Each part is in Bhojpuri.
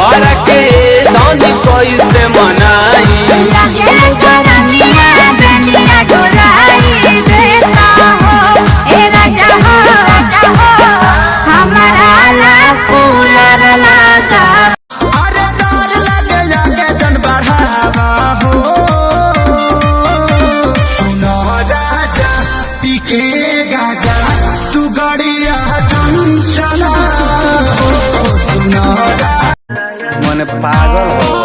तुहरा के धनी कैसे मनाई तू गाड़िया चला मन पागल हो।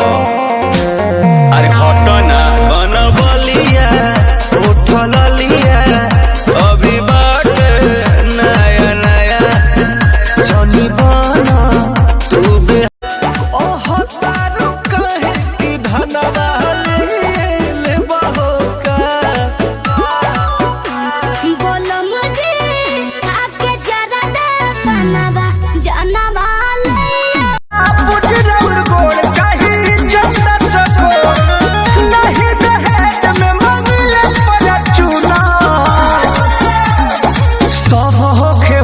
अरे हटो ना कन बलिया उठल लिया अभी बाट नया नया छनी बना तू बे ओह तारू कहे कि धनवा ले बहो का बोलो मुझे आके जरा दे बनवा जानवा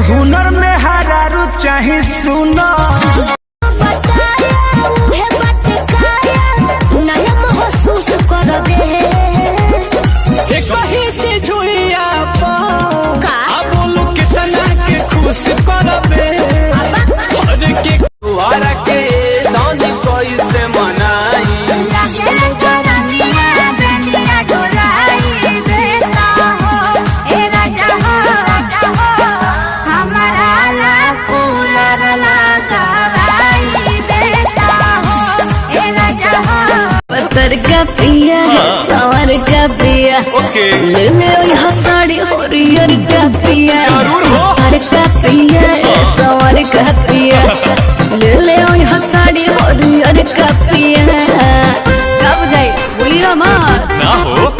हुनर में हरारू चाहे सुना महसूस कर दे कही चीज बोलू कितना के खुश कर दे तुहरा के धनी कैसे मनाई पत्थर का पिया सवर का पिया ले ले यहाँ साड़ी हरियर का पिया पत्थर का पिया सवर का पिया ले ले यहाँ साड़ी हरियर का पिया कब जाए बोलिए मत ना हो।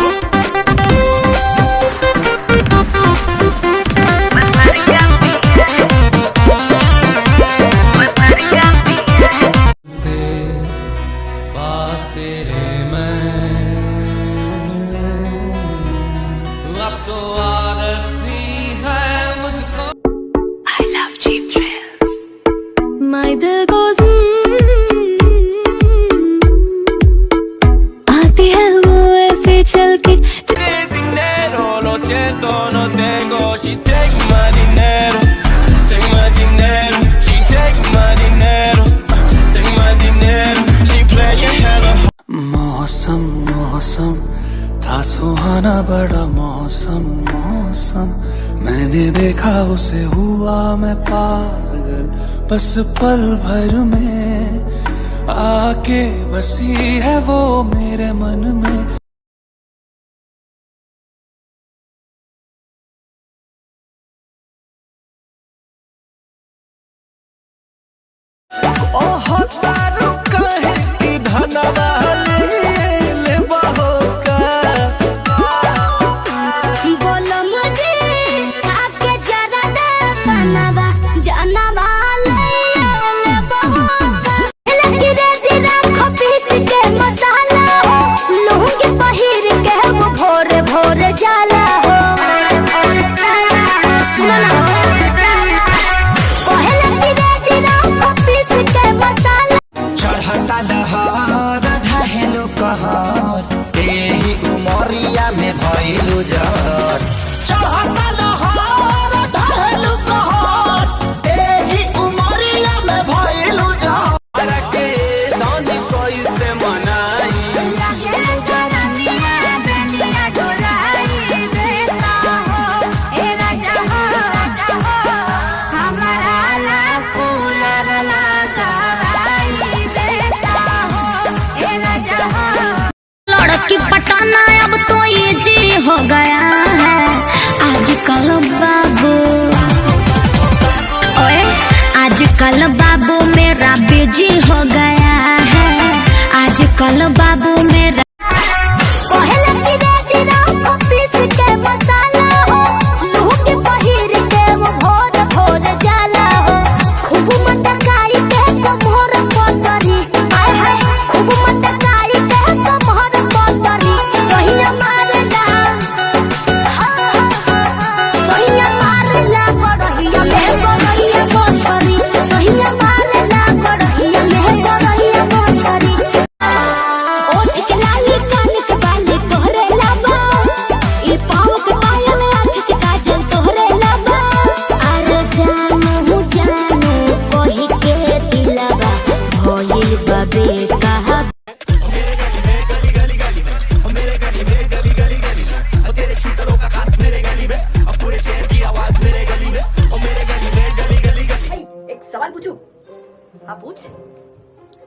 My दिल goes आती है वो ऐसे चल के Lo siento, no tengo. She take my dinero, take my dinero. She take my dinero, take my dinero. She playing hella. मौसम मौसम था सुहाना बड़ा मौसम मौसम मैंने देखा उसे हुआ मैं पागल बस पल भर में आके बसी है वो मेरे मन में। ओह तारू कहे कि धनवा ले बहो का बोलो मुझे आके जरा दे बनवा जानवा ले बहुत लगी रे तेरा खपीस के मसाला लूंगी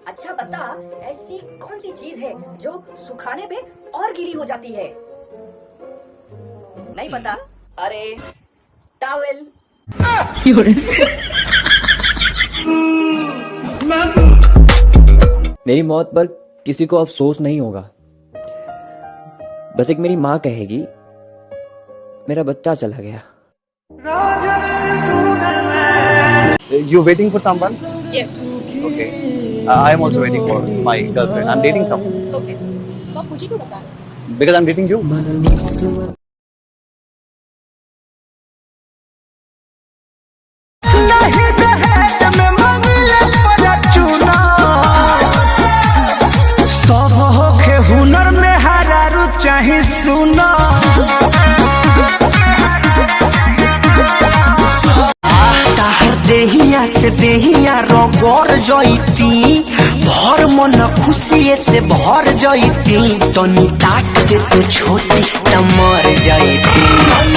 अच्छा बता, ऐसी कौन सी चीज है जो सुखाने पे और गीली हो जाती है? नहीं पता? अरे टॉवेल। मेरी मौत पर किसी को अफसोस नहीं होगा, बस एक मेरी माँ कहेगी मेरा बच्चा चला गया। You waiting for someone? Yes. Okay. I am also waiting for my girlfriend. I'm dating someone. Okay. तो आप मुझे क्यों बता रहे हैं? Because I'm dating you. सब होखे हुनर में हरारू चाहे सुना। ताहर देहिया से देहिया रगड़ जईती, भर मन खुशी से भर जईती, तनी ताक दे तो छोटी त मर जईती।